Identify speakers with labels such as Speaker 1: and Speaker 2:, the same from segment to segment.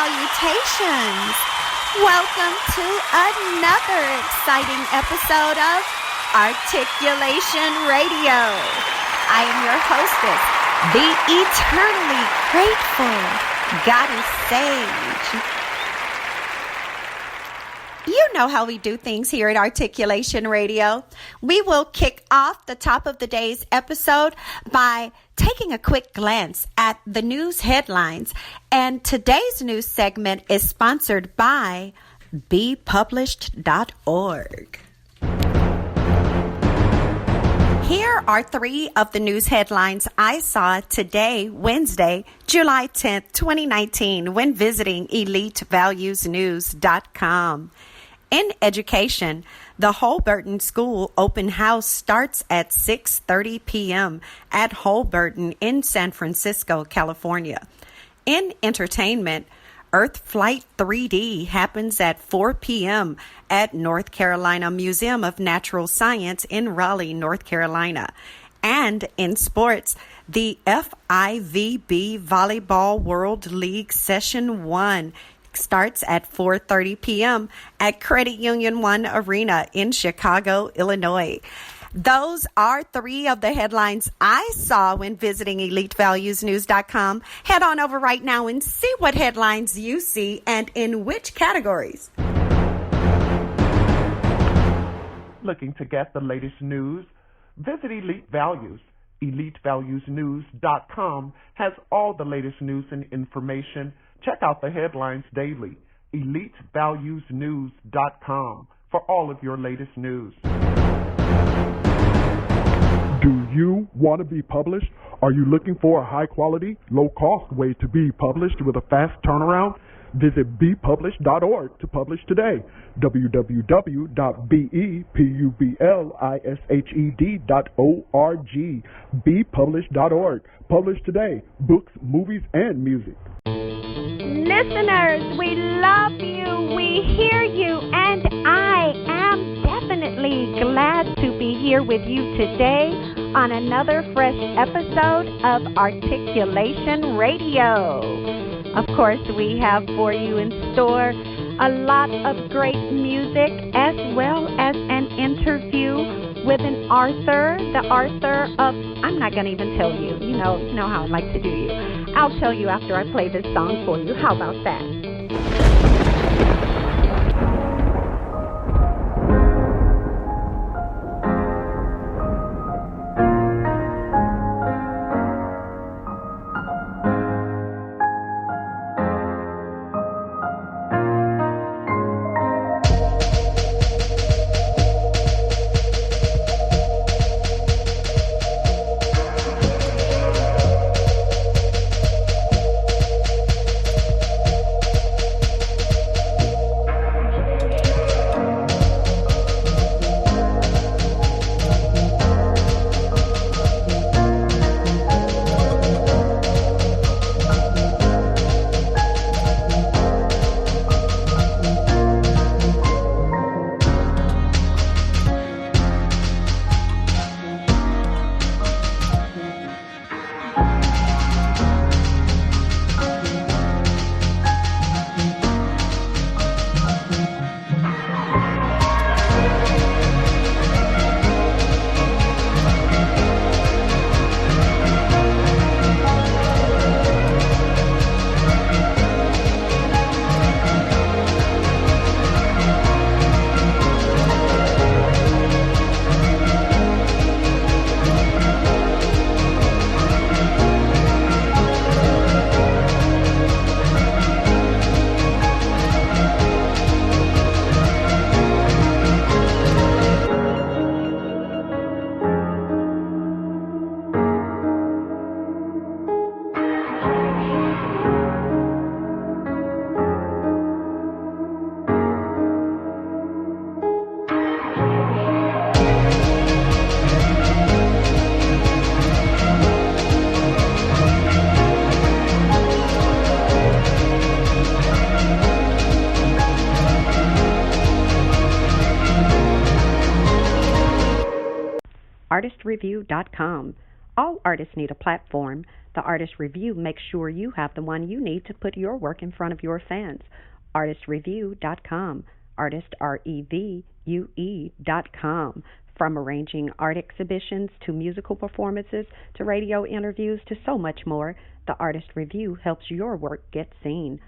Speaker 1: salutations. Welcome to another exciting episode of Articulation Radio. I am your hostess, the eternally grateful Goddess Sage. You know how we do things here at Articulation Radio. We will kick off the top of the day's episode by taking a quick glance at the news headlines. And today's news segment is sponsored by bepublished.org. Here are three of the news headlines I saw today, Wednesday, July 10th, 2019, when visiting elitevaluesnews.com. In education, the Holberton School open house starts at 6:30 p.m. at Holberton in San Francisco, California. In entertainment, Earth Flight 3D happens at 4 p.m. at North Carolina Museum of Natural Science in Raleigh, North Carolina. And in sports, the FIVB Volleyball World League Session 1 starts at 4:30 p.m. at Credit Union One Arena in Chicago, Illinois. Those are three of the headlines I saw when visiting EliteValuesNews.com. Head on over right now and see what headlines you see and in which categories.
Speaker 2: Looking to get the latest news? Visit Elite Values. EliteValuesNews.com has all the latest news and information. Check out the headlines daily. EliteValuesNews.com for all of your latest news.
Speaker 3: Do you want to be published? Are you looking for a high-quality, low-cost way to be published with a fast turnaround? Visit bepublished.org to publish today. www.bepublished.org. bepublished.org. Publish today. Books, movies, and music.
Speaker 1: Listeners, we love you, we hear you, and I am definitely glad to be here with you today on another fresh episode of Articulation Radio. Of course, we have for you in store a lot of great music as well as an interview with an author, the author of, I'm not going to even tell you, you know how I like to do you. I'll tell you after I play this song for you. How about that? ArtistReview.com. All artists need a platform. The Artist Review makes sure you have the one you need to put your work in front of your fans. ArtistReview.com. Artist, REVUE.com. From arranging art exhibitions to musical performances to radio interviews to so much more, the Artist Review helps your work get seen.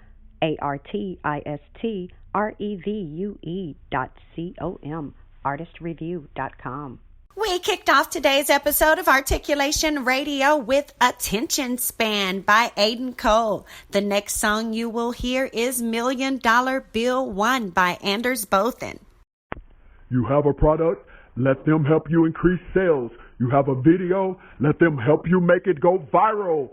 Speaker 1: ARTISTREVUE.com. ArtistReview.com.
Speaker 4: We kicked off today's episode of Articulation Radio with Attention Span by Aiden Cole. The next song you will hear is $1 Million Bill 1 by Anders Bothen.
Speaker 3: You have a product? Let them help you increase sales. You have a video? Let them help you make it go viral.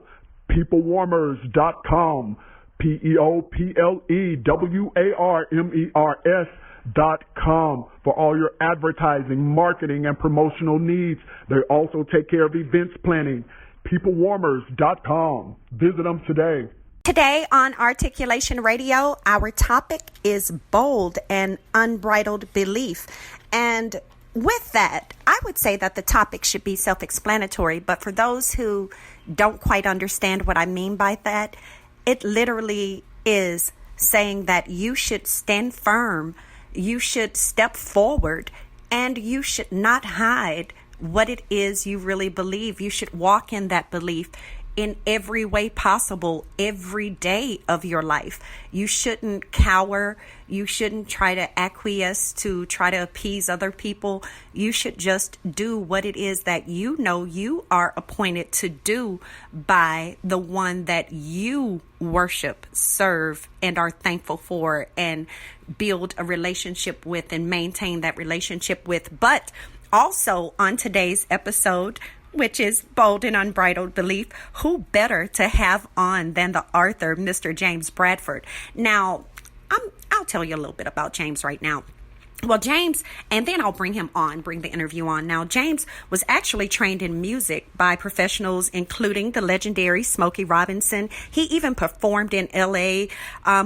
Speaker 3: Peoplewarmers.com. PeopleWarmers.com for all your advertising, marketing, and promotional needs. They also take care of events planning. Peoplewarmers.com. Visit them today.
Speaker 4: Today on Articulation Radio, our topic is bold and unbridled belief. And with that, I would say that the topic should be self-explanatory, but for those who don't quite understand what I mean by that, it literally is saying that you should stand firm, you should step forward, and you should not hide what it is you really believe. You should walk in that belief in every way possible, every day of your life. You shouldn't cower. You shouldn't try to acquiesce to try to appease other people. You should just do what it is that you know you are appointed to do by the one that you worship, serve, and are thankful for, and build a relationship with and maintain that relationship with. But also on today's episode, which is Bold and Unbridled Belief, who better to have on than the author, Mr. James Bradford. Now, I'll tell you a little bit about James right now. Well, James, and then I'll bring the interview on. Now, James was actually trained in music by professionals, including the legendary Smokey Robinson. He even performed in L.A.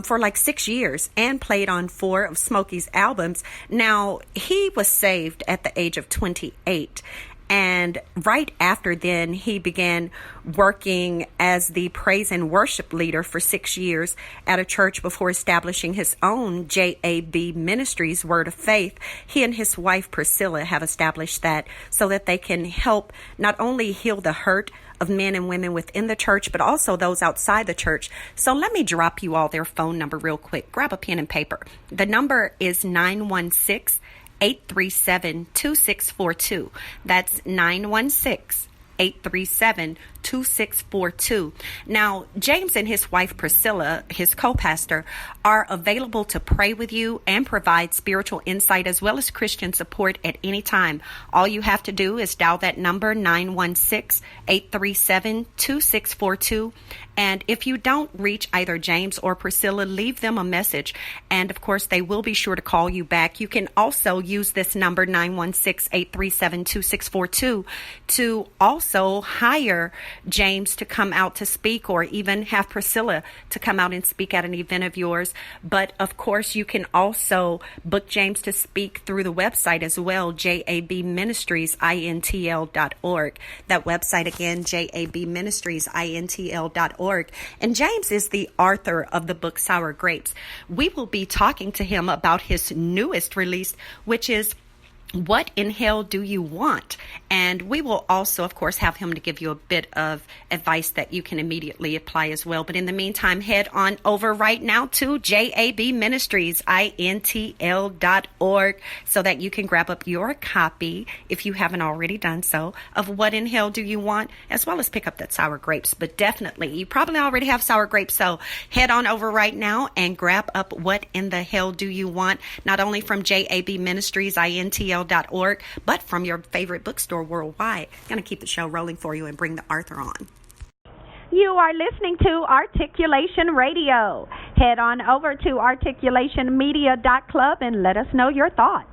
Speaker 4: For like 6 years and played on 4 of Smokey's albums. Now, he was saved at the age of 28. And right after then, he began working as the praise and worship leader for 6 years at a church before establishing his own JAB Ministries, Word of Faith. He and his wife, Priscilla, have established that so that they can help not only heal the hurt of men and women within the church, but also those outside the church. So let me drop you all their phone number real quick. Grab a pen and paper. The number is 916-837-2642. That's 916-837-2642. Now, James and his wife Priscilla, his co-pastor, are available to pray with you and provide spiritual insight as well as Christian support at any time. All you have to do is dial that number, 916-837-2642. And if you don't reach either James or Priscilla, leave them a message. And of course, they will be sure to call you back. You can also use this number, 916-837-2642, to also hire James to come out to speak, or even have Priscilla to come out and speak at an event of yours. But of course, you can also book James to speak through the website as well, jabministriesintl.org. That website again, jabministriesintl.org. And James is the author of the book Sour Grapes. We will be talking to him about his newest release, which is What in Hell Do You Want? And we will also, of course, have him to give you a bit of advice that you can immediately apply as well. But in the meantime, head on over right now to jabministriesintl.org so that you can grab up your copy, if you haven't already done so, of What in Hell Do You Want, as well as pick up that Sour Grapes. But definitely, you probably already have Sour Grapes, so head on over right now and grab up What in the Hell Do You Want, not only from jabministriesintl.org, but from your favorite bookstore worldwide. I'm going to keep the show rolling for you and bring the Arthur on.
Speaker 1: You are listening to Articulation Radio. Head on over to articulationmedia.club and let us know your thoughts.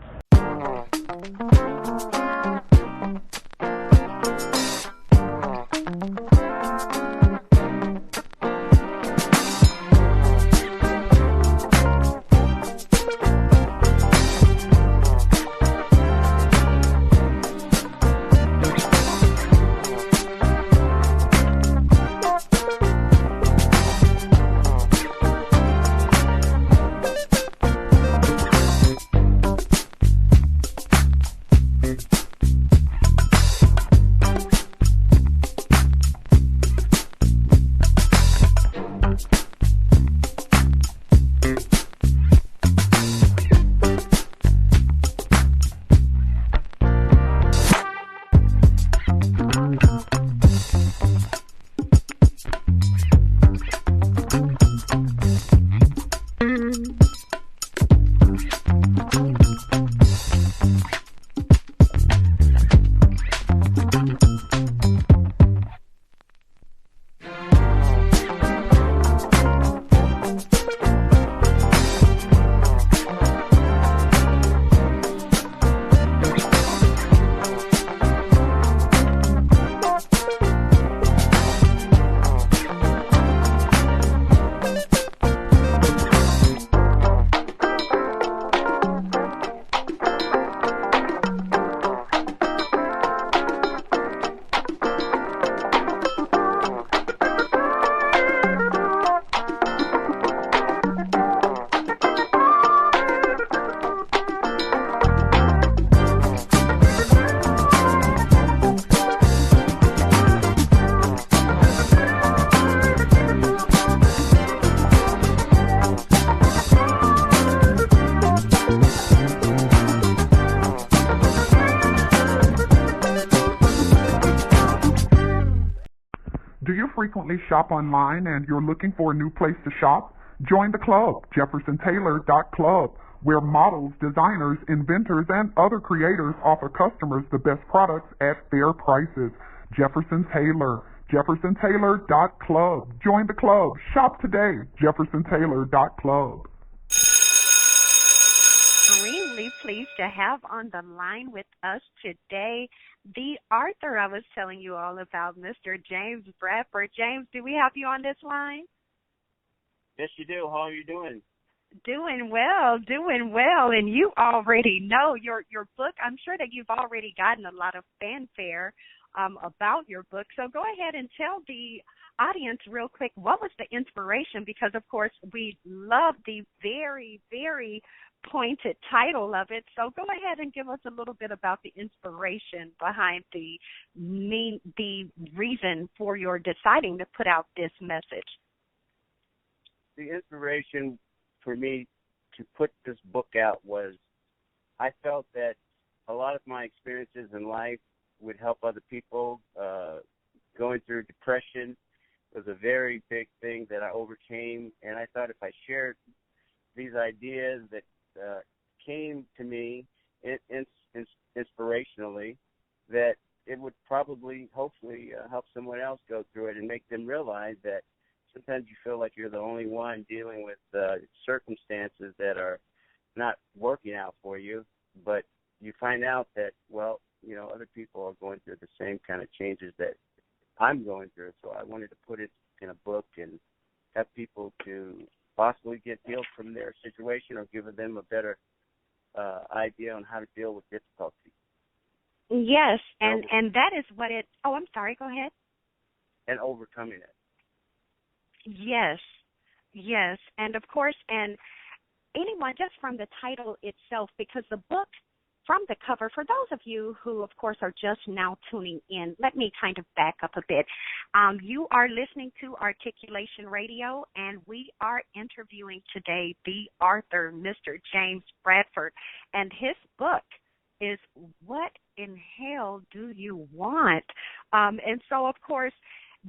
Speaker 2: Do you frequently shop online and you're looking for a new place to shop? Join the club, JeffersonTaylor.club, where models, designers, inventors, and other creators offer customers the best products at fair prices. Jefferson Taylor, JeffersonTaylor.club. Join the club. Shop today, JeffersonTaylor.club.
Speaker 1: Really pleased to have on the line with us today the author I was telling you all about, Mr. James Bradford. James, do we have you on this line?
Speaker 5: Yes, you do. How are you doing?
Speaker 1: Doing well. And you already know your book. I'm sure that you've already gotten a lot of fanfare about your book. So go ahead and tell the audience real quick, what was the inspiration? Because, of course, we love the very, very pointed title of it. So go ahead and give us a little bit about the inspiration behind the reason for your deciding to put out this message.
Speaker 5: The inspiration for me to put this book out was I felt that a lot of my experiences in life would help other people. Going through depression was a very big thing that I overcame, and I thought if I shared these ideas that came to me inspirationally, that it would probably, hopefully, help someone else go through it and make them realize that sometimes you feel like you're the only one dealing with circumstances that are not working out for you, but you find out that, well, you know, other people are going through the same kind of changes that I'm going through. So I wanted to put it in a book and have people to possibly get healed from their situation or give them a better idea on how to deal with difficulty.
Speaker 1: Yes, and that is what it – oh, I'm sorry. Go ahead.
Speaker 5: And overcoming it.
Speaker 1: Yes. And, of course, and anyone, just from the title itself, because the book – from the cover, for those of you who, of course, are just now tuning in, let me kind of back up a bit. You are listening to Articulation Radio, and we are interviewing today the author, Mr. James Bradford, and his book is What in Hell Do You Want? And so, of course,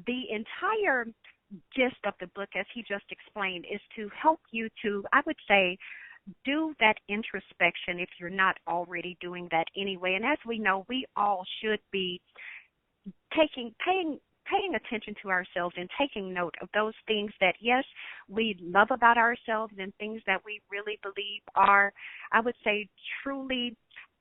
Speaker 1: the entire gist of the book, as he just explained, is to help you to, I would say, do that introspection if you're not already doing that anyway. And as we know, we all should be paying attention to ourselves and taking note of those things that, yes, we love about ourselves and things that we really believe are, I would say, truly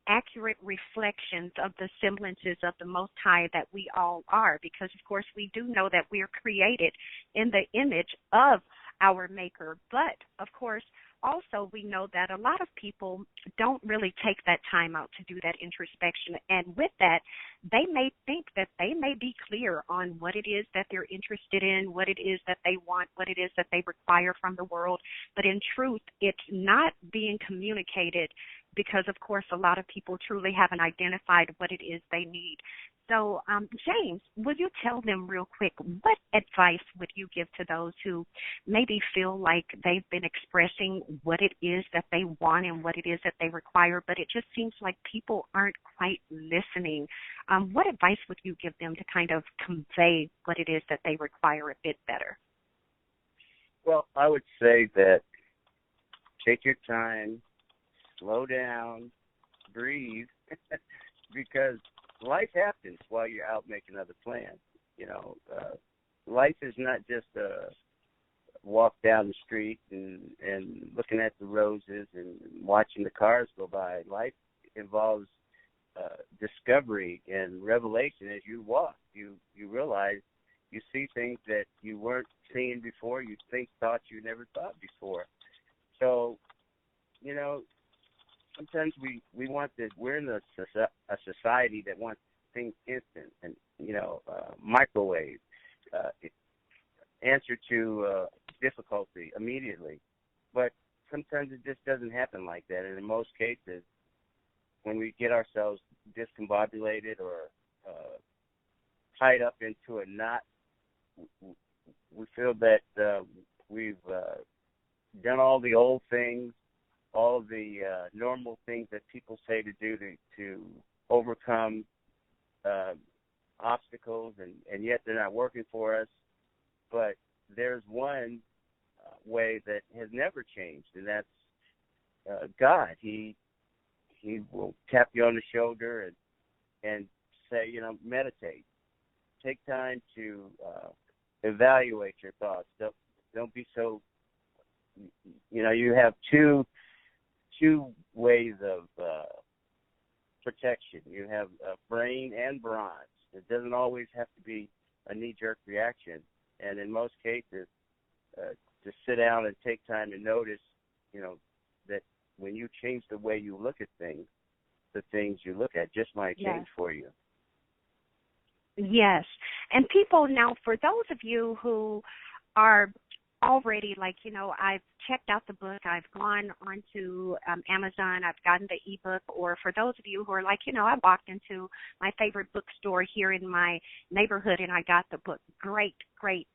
Speaker 1: accurate reflections of the semblances of the Most High that we all are. Because, of course, we do know that we are created in the image of our Maker. But, of course, also, we know that a lot of people don't really take that time out to do that introspection. And with that, they may think that they may be clear on what it is that they're interested in, what it is that they want, what it is that they require from the world. But in truth, it's not being communicated because, of course, a lot of people truly haven't identified what it is they need. So, James, would you tell them real quick, what advice would you give to those who maybe feel like they've been expressing what it is that they want and what it is that they require, but it just seems like people aren't quite listening? What advice would you give them to kind of convey what it is that they require a bit better?
Speaker 5: Well, I would say that take your time, slow down, breathe, because life happens while you're out making other plans. You know, life is not just a walk down the street and looking at the roses and watching the cars go by. Life involves discovery and revelation. As you walk, you realize, you see things that you weren't seeing before, thought you never thought before. So, you know, sometimes we want this. We're in a society that wants things instant and, you know, microwave, answer to difficulty immediately. But sometimes it just doesn't happen like that. And in most cases, when we get ourselves discombobulated or tied up into a knot, we feel that we've done all the old things, all the normal things that people say to do to overcome obstacles, and yet they're not working for us. But there's one way that has never changed, and that's God. He will tap you on the shoulder and say, meditate. Take time to evaluate your thoughts. Don't be so. You have two ways of protection. You have brain and bronze. It doesn't always have to be a knee-jerk reaction. And in most cases, to sit down and take time to notice, that when you change the way you look at things, the things you look at just might change for you.
Speaker 4: Yes. And people, now, for those of you who are already, I've checked out the book, I've gone onto Amazon, I've gotten the ebook, or for those of you who are like, I walked into my favorite bookstore here in my neighborhood and I got the book. Great.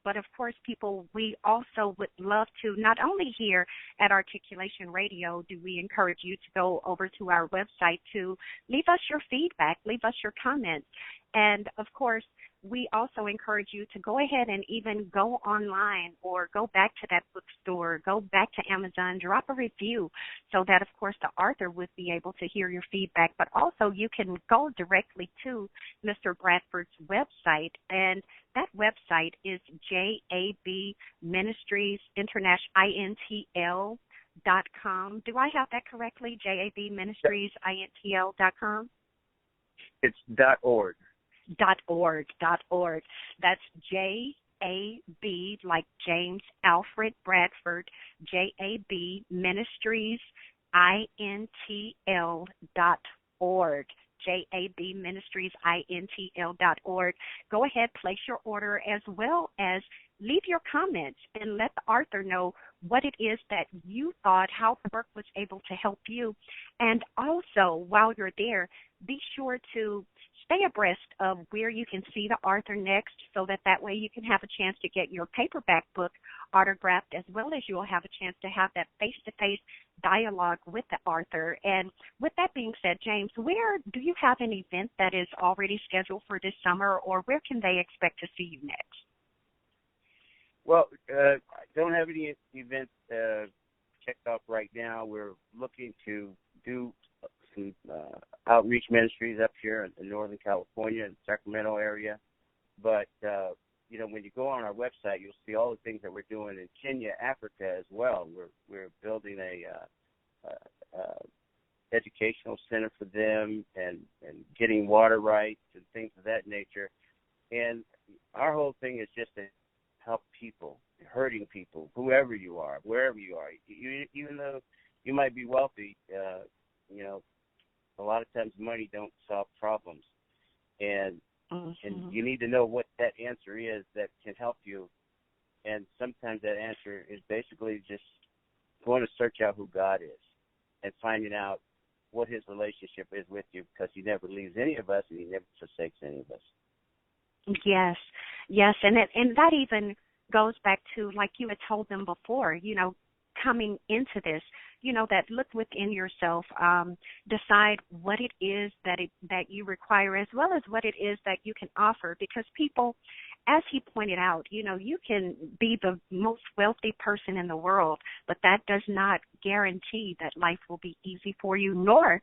Speaker 4: But of course, people, we also would love to, not only here at Articulation Radio, do we encourage you to go over to our website to leave us your feedback, leave us your comments. And of course, we also encourage you to go ahead and even go online or go back to that bookstore, go back to Amazon, drop a review so that, of course, the author would be able to hear your feedback. But also you can go directly to Mr. Bradford's website, and that website is JAB Ministries International, INTL.com. Do I have that correctly? JAB Ministries, INTL.com?
Speaker 5: It's .org.
Speaker 4: .org. That's JAB, like James Alfred Bradford, JAB Ministries, INTL.org. JAB Ministries, INTL.org. Go ahead, place your order, as well as leave your comments and let the author know what it is that you thought, how the work was able to help you. And also, while you're there, be sure to stay abreast of where you can see the author next, so that way you can have a chance to get your paperback book autographed, as well as you'll have a chance to have that face-to-face dialogue with the author. And with that being said, James, where do you have an event that is already scheduled for this summer, or where can they expect to see you next?
Speaker 5: Well, I don't have any events checked off right now. We're looking to do some outreach ministries up here in Northern California and Sacramento area. But, when you go on our website, you'll see all the things that we're doing in Kenya, Africa as well. We're building a educational center for them and getting water rights and things of that nature. And our whole thing is just to help people, hurting people, whoever you are, wherever you are. Even though you might be wealthy, a lot of times money don't solve problems. And you need to know what that answer is that can help you. And sometimes that answer is basically just going to search out who God is and finding out what his relationship is with you, because he never leaves any of us and he never forsakes any of us.
Speaker 4: Yes, and that even goes back to, like you had told them before, coming into this, that look within yourself, decide what it is that you require, as well as what it is that you can offer. Because people, as he pointed out, you can be the most wealthy person in the world, but that does not guarantee that life will be easy for you, nor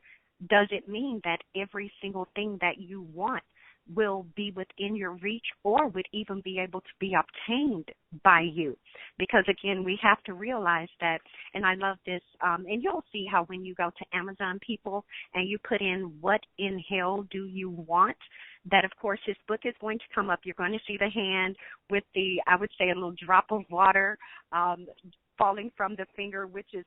Speaker 4: does it mean that every single thing that you want will be within your reach or would even be able to be obtained by you. Because, again, we have to realize that, and I love this, and you'll see how when you go to Amazon, people, and you put in what in hell do you want, that, of course, his book is going to come up. You're going to see the hand with I would say, a little drop of water falling from the finger, which is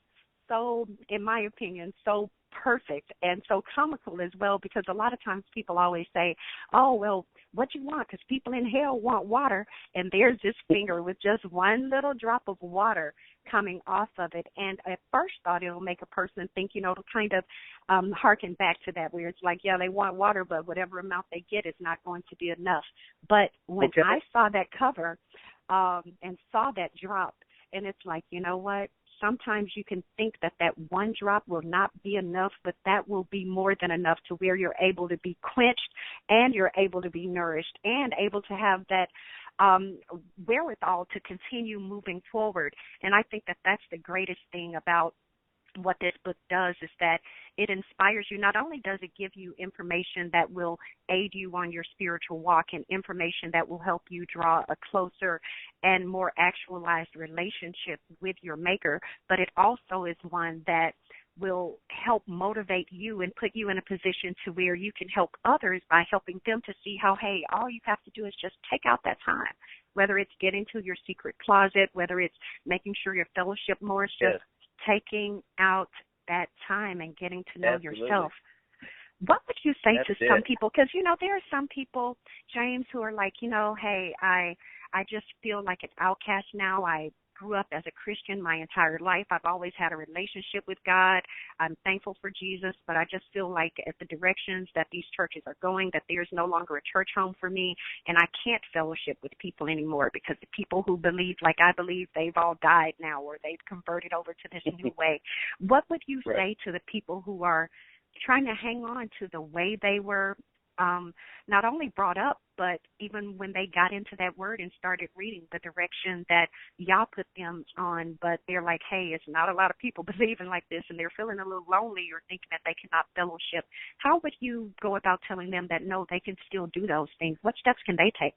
Speaker 4: so, in my opinion, so perfect and so comical as well, because a lot of times people always say, oh, well, what you want? Because people in hell want water, and there's this finger with just one little drop of water coming off of it. And at first thought it'll make a person think, to kind of harken back to that, where it's like, yeah, they want water, but whatever amount they get is not going to be enough. But when I saw that cover and saw that drop, and it's like, you know what?
Speaker 1: sometimes you can think that that one drop will not be enough, but that will be more than enough to where you're able to be quenched and you're able to be nourished and able to have that wherewithal to continue moving forward. And I think that that's the greatest thing about what this book does, is that it inspires you. Not only does it give you information that will aid you on your spiritual walk and information that will help you draw a closer and more actualized relationship with your maker, but it also is one that will help motivate you and put you in a position to where you can help others by helping them to see how, hey, all you have to do is just take out that time, whether it's getting to your secret closet, whether it's making sure your fellowship more, is just taking out that time and getting to know yourself. What would you say to some people? Because, there are some people, James, who are like, hey, I just feel like an outcast now. I grew up as a Christian my entire life. I've always had a relationship with God. I'm thankful for Jesus, but I just feel like at the directions that these churches are going, that there's no longer a church home for me, and I can't fellowship with people anymore because the people who believe like I believe, they've all died now, or they've converted over to this new way. What would you say to the people who are trying to hang on to the way they were not only brought up, but even when they got into that word and started reading the direction that y'all put them on, but they're like, hey, it's not a lot of people believing like this, and they're feeling a little lonely or thinking that they cannot fellowship. How would you go about telling them that, no, they can still do those things? What steps can they take?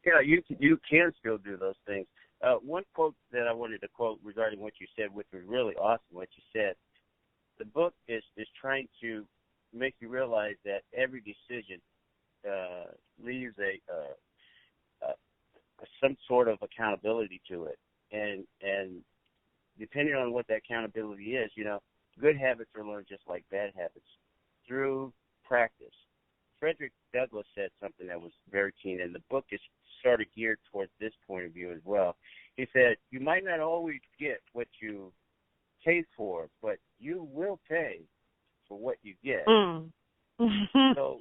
Speaker 5: Yeah, you can still do those things. One quote that I wanted to quote regarding what you said, which was really awesome, what you said, the book is trying to make you realize that every decision leaves some sort of accountability to it, and depending on what that accountability is, good habits are learned just like bad habits through practice. Frederick Douglass said something that was very keen, and the book is sort of geared towards this point of view as well. He said, you might not always get what you pay for, but you will pay for what you get. So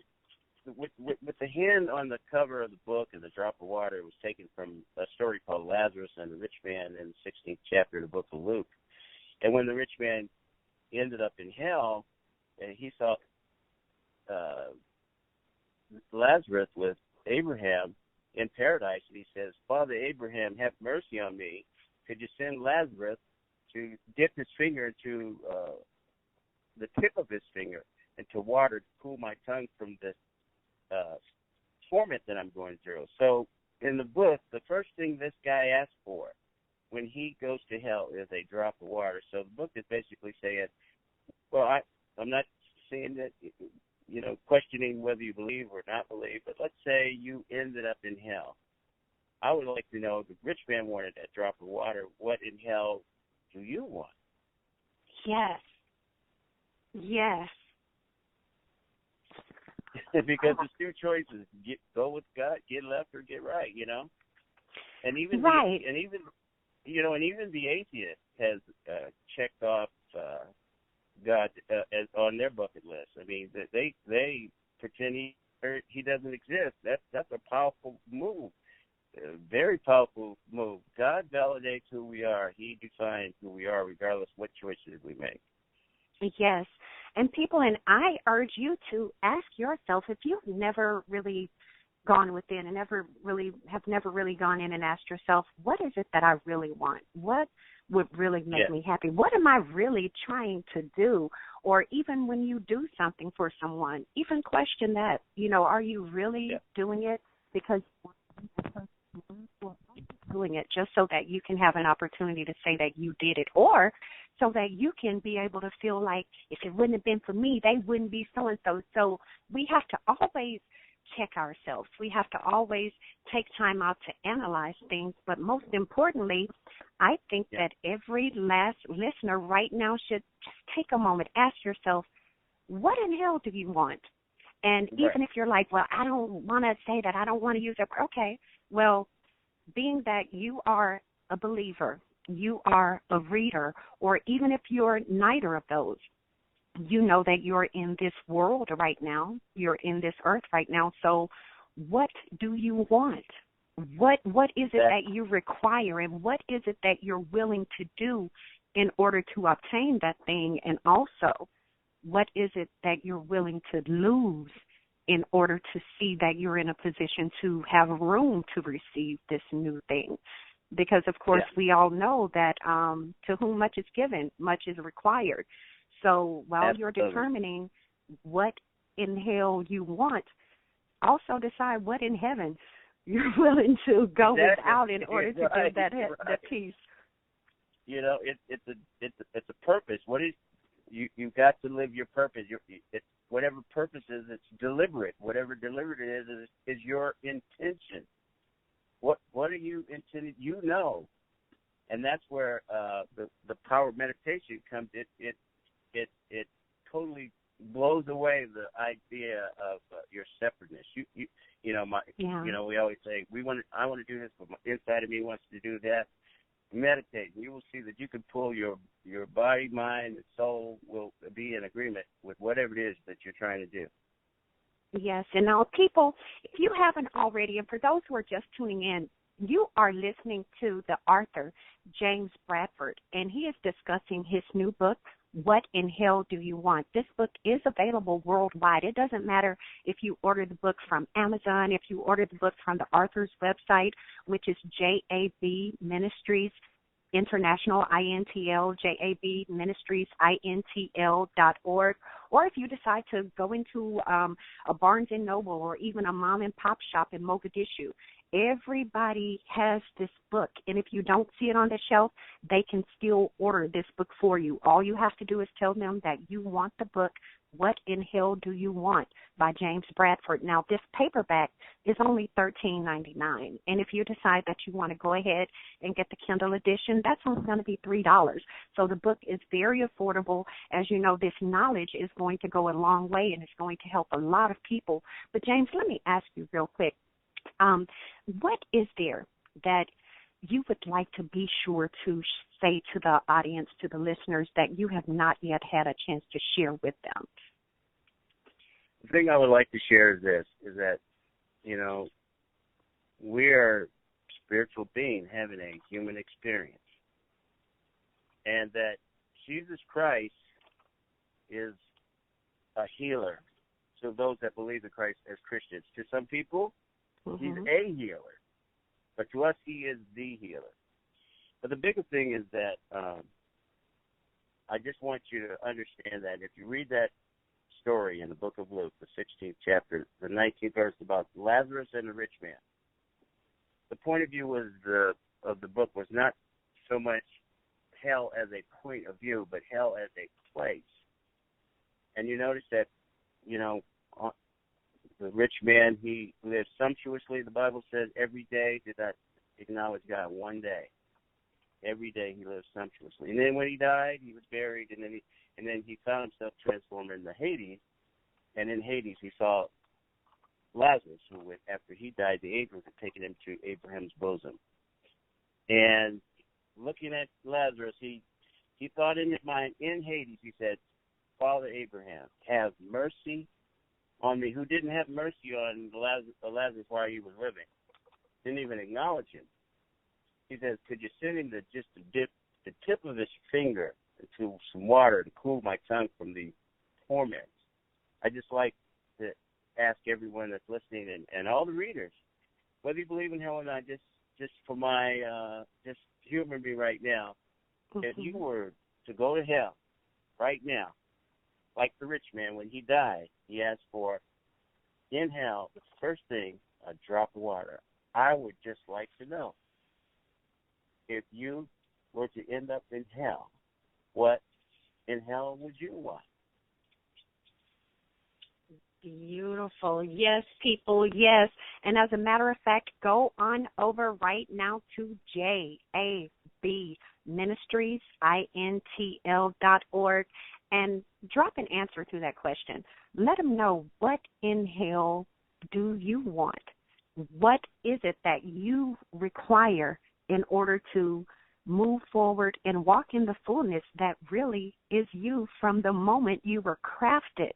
Speaker 5: with the hand on the cover of the book and the drop of water, it was taken from a story called Lazarus and the Rich Man in the 16th chapter of the book of Luke. And when the rich man ended up in hell, and he saw Lazarus with Abraham in paradise, and he says, Father Abraham, have mercy on me. Could you send Lazarus to dip his finger into the tip of his finger into water to cool my tongue from the torment that I'm going through? So in the book, the first thing this guy asks for when he goes to hell is a drop of water. So the book is basically saying, well, I'm not saying that, questioning whether you believe or not believe, but let's say you ended up in hell. I would like to know, the rich man wanted that drop of water. What in hell do you want?
Speaker 1: Yes.
Speaker 5: Because there's two choices: go with God, get left, or get right. And even even the atheist has checked off God as on their bucket list. I mean, they pretend he doesn't exist. That's a powerful move, a very powerful move. God validates who we are. He defines who we are, regardless what choices we make.
Speaker 1: Yes. And people, and I urge you to ask yourself, if you've never really gone within and never really gone in and asked yourself, what is it that I really want? What would really make me happy? What am I really trying to do? Or even when you do something for someone, even question that, are you really doing it because doing it just so that you can have an opportunity to say that you did it, or so that you can be able to feel like if it wouldn't have been for me, they wouldn't be so-and-so. So we have to always check ourselves. We have to always take time out to analyze things. But most importantly, I think that every last listener right now should just take a moment, ask yourself, what in hell do you want? And even if you're like, well, I don't want to say that, I don't want to use it. Okay, well, being that you are a believer, you are a reader, or even if you're neither of those, you know that you're in this world right now, you're in this earth right now, so what do you want?
Speaker 4: What is it that you require, and what is it that you're willing to do in order to obtain that thing, and also what is it that you're willing to lose in order to see that you're in a position to have room to receive this new thing? Because, of course, we all know that to whom much is given, much is required. So while you're determining what in hell you want, also decide what in heaven you're willing to go without in order to give that the peace.
Speaker 5: You know, it's a purpose. What is you got to live your purpose. It's whatever purpose is, it's deliberate. Whatever deliberate is your intention. What are you intended? You know, and that's where the power of meditation comes. It totally blows away the idea of your separateness. You know, we always say I want to do this, but inside of me wants to do that. Meditate, and you will see that you can pull your body, mind, and soul will be in agreement with whatever it is that you're trying to do.
Speaker 4: Yes, and now people, if you haven't already, and for those who are just tuning in, you are listening to the author, James Bradford, and he is discussing his new book, What in Hell Do You Want? This book is available worldwide. It doesn't matter if you order the book from Amazon, if you order the book from the author's website, which is JAB Ministries International, INTL, JAB Ministries, INTL.org, or if you decide to go into a Barnes & Noble or even a mom and pop shop in Mogadishu, everybody has this book, and if you don't see it on the shelf, they can still order this book for you. All you have to do is tell them that you want the book, What in Hell Do You Want, by James Bradford. Now, this paperback is only $13.99, and if you decide that you want to go ahead and get the Kindle edition, that's only going to be $3. So the book is very affordable. As you know, this knowledge is going to go a long way, and it's going to help a lot of people. But, James, let me ask you real quick. What is there that you would like to be sure to say to the audience, to the listeners, that you have not yet had a chance to share with them?
Speaker 5: The thing I would like to share is this, is that, you know, we are spiritual beings having a human experience, and that Jesus Christ is a healer to those that believe in Christ as Christians. To some people, he's a healer, but to us, he is the healer. But the bigger thing is that I just want you to understand that if you read that story in the book of Luke, the 16th chapter, the 19th verse about Lazarus and the rich man, the point of view of the book was not so much hell as a point of view, but hell as a place. And you notice that, you know, the rich man, he lived sumptuously. The Bible says every day did not acknowledge God. One day. Every day he lived sumptuously. And then when he died, he was buried, and then he found himself transformed into Hades. And in Hades he saw Lazarus, who, after he died, the angels had taken him to Abraham's bosom. And looking at Lazarus, he thought in his mind, in Hades, he said, Father Abraham, have mercy on me, who didn't have mercy on Lazarus while he was living. Didn't even acknowledge him. He says, could you send him just to dip the tip of his finger into some water to cool my tongue from the torments? I just like to ask everyone that's listening and all the readers, whether you believe in hell or not, just for my, just humor me right now. If you were to go to hell right now, like the rich man, when he died, he asked for, in hell, the first thing, a drop of water. I would just like to know, if you were to end up in hell, what in hell would you want?
Speaker 4: Beautiful. Yes, people, yes. And as a matter of fact, go on over right now to JAB Ministries, INTL.org, and drop an answer to that question. Let them know, what in hell do you want? What is it that you require in order to move forward and walk in the fullness that really is you from the moment you were crafted?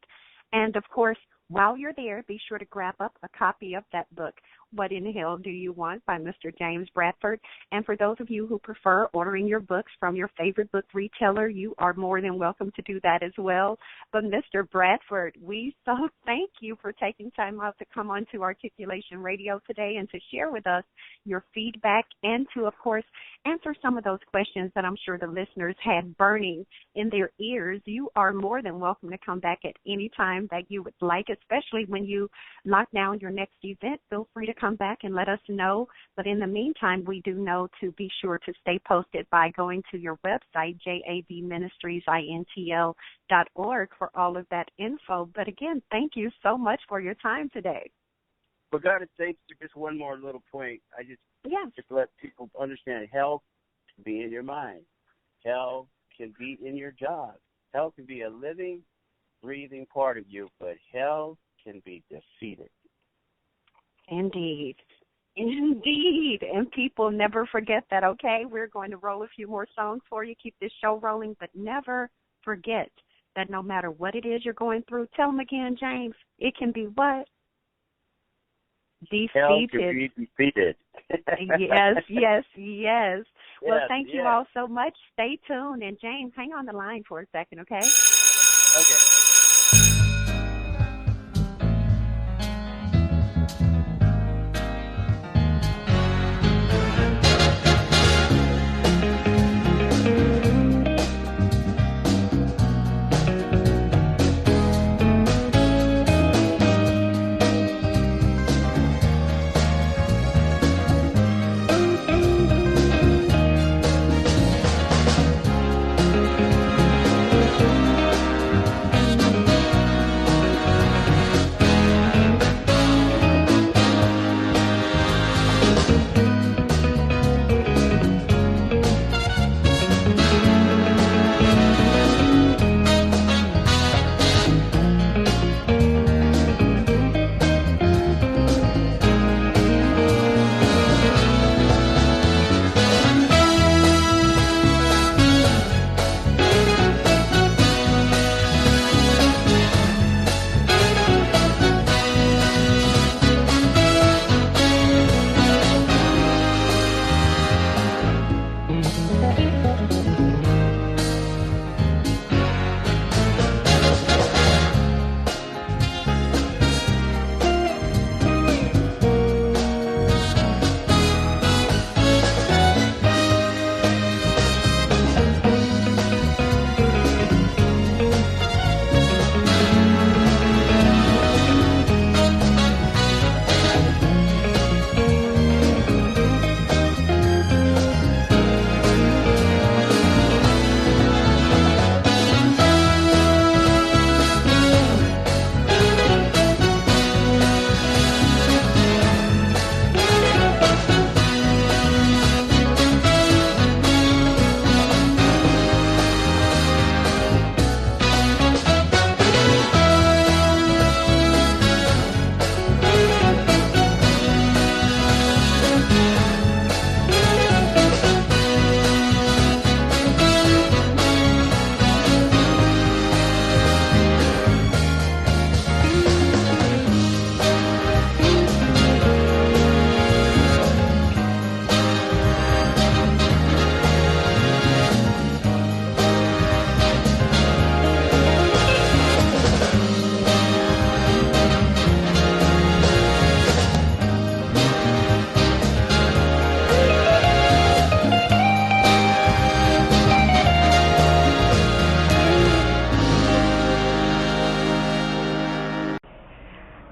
Speaker 4: And, of course, while you're there, be sure to grab up a copy of that book,
Speaker 1: What in the Hell Do You Want by Mr. James Bradford. And for those of you who prefer ordering your books from your favorite book retailer, you are more than welcome to do that as well. But Mr. Bradford, we so thank you for taking time out to come on to Articulation Radio today and to share with us your feedback and to, of course, answer some of those questions that I'm sure the listeners had burning in their ears. You are more than welcome to come back at any time that you would like, especially when you lock down your next event. Feel free to come back and let us know. But in the meantime, we do know to be sure to stay posted by going to your website, jabministriesintl.org, for all of that info. But again, thank you so much for your time today.
Speaker 5: But God, thanks for just one more little point. I just let people understand hell can be in your mind. Hell can be in your job. Hell can be a living, breathing part of you, but hell can be defeated.
Speaker 1: Indeed. Indeed. And people never forget that, okay? We're going to roll a few more songs for you, keep this show rolling, but never forget that no matter what it is you're going through, tell them again, James, it can be what? Defeated.
Speaker 5: Hell can be defeated.
Speaker 1: Yes. Well, thank you all so much. Stay tuned. And, James, hang on the line for a second, okay?
Speaker 5: Okay.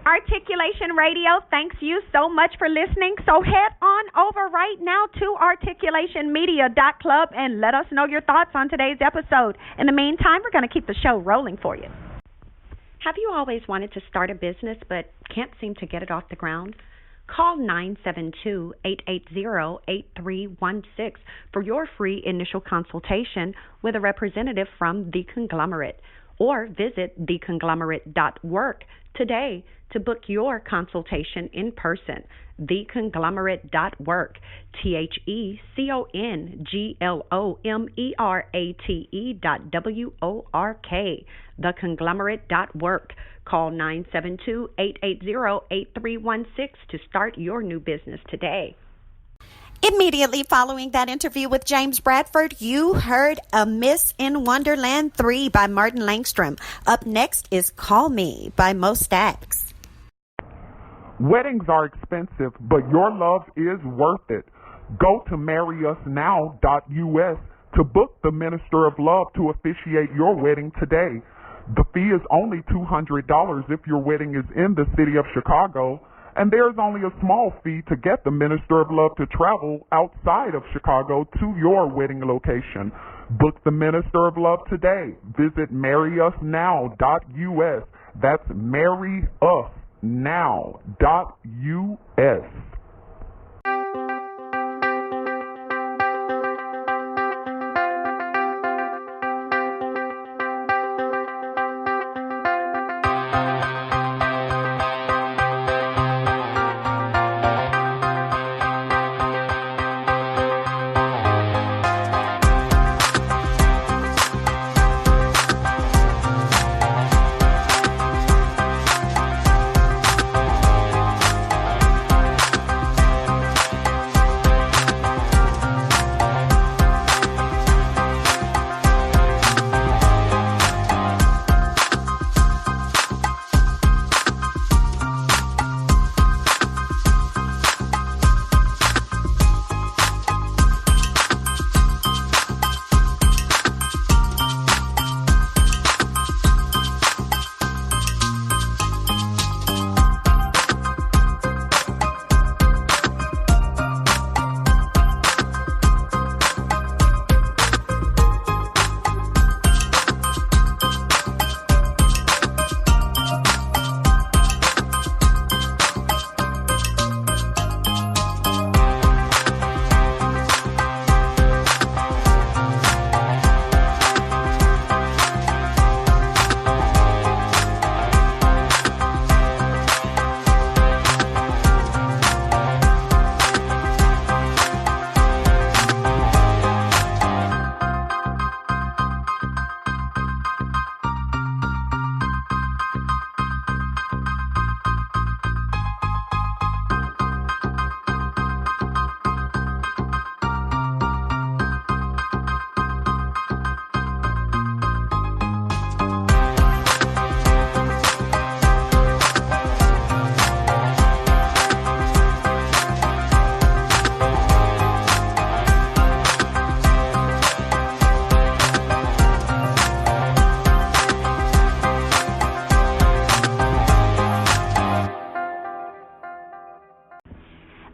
Speaker 1: Articulation Radio, thanks you so much for listening. So head on over right now to articulationmedia.club and let us know your thoughts on today's episode. In the meantime, we're going to keep the show rolling for you. Have you always wanted to start a business but can't seem to get it off the ground? Call 972-880-8316 for your free initial consultation with a representative from The Conglomerate, or visit theconglomerate.work today to book your consultation in person. Theconglomerate.work. TheConglomerate.work. Theconglomerate.work. Call 972-880-8316 to start your new business today.
Speaker 4: Immediately following that interview with James Bradford, you heard A Miss in Wonderland 3 by Martin Langstrom. Up next is Call Me by Mo Stacks.
Speaker 2: Weddings are expensive, but your love is worth it. Go to marryusnow.us to book the Minister of Love to officiate your wedding today. The fee is only $200 if your wedding is in the city of Chicago, and there's only a small fee to get the Minister of Love to travel outside of Chicago to your wedding location. Book the Minister of Love today. Visit marryusnow.us. That's marryusnow.us.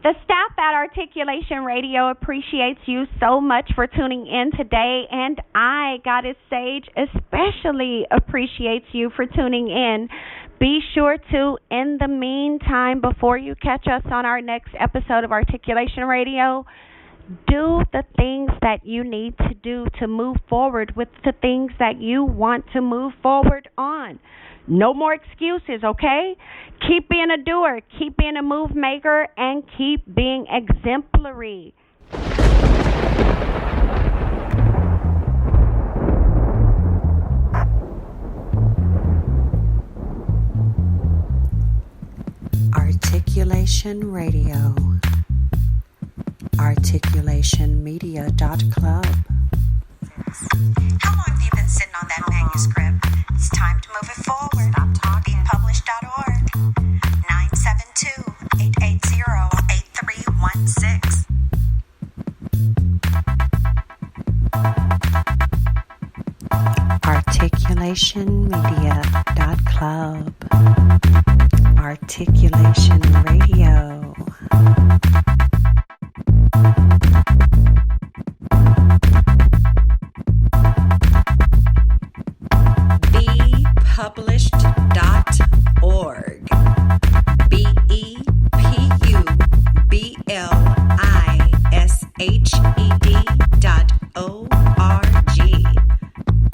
Speaker 4: The staff at Articulation Radio appreciates you so much for tuning in today, and I, Goddess Sage, especially appreciates you for tuning in. Be sure to, in the meantime, before you catch us on our next episode of Articulation Radio, do the things that you need to do to move forward with the things that you want to move forward on. No more excuses, okay? Keep being a doer, keep being a move maker, and keep being exemplary. Articulation Radio. Articulationmedia.club. How long have you been sitting on that manuscript? It's time to move it forward. Stop talking. Bepublished.org. 972-880-8316. Articulationmedia.club. Articulation Radio. Bepublished.org. BEpublished.org.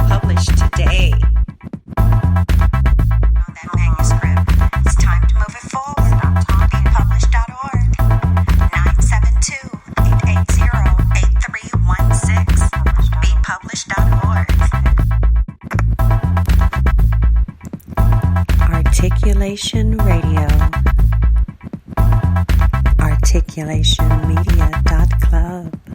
Speaker 4: Published today. On that manuscript. Articulation Radio. ArticulationMedia.club.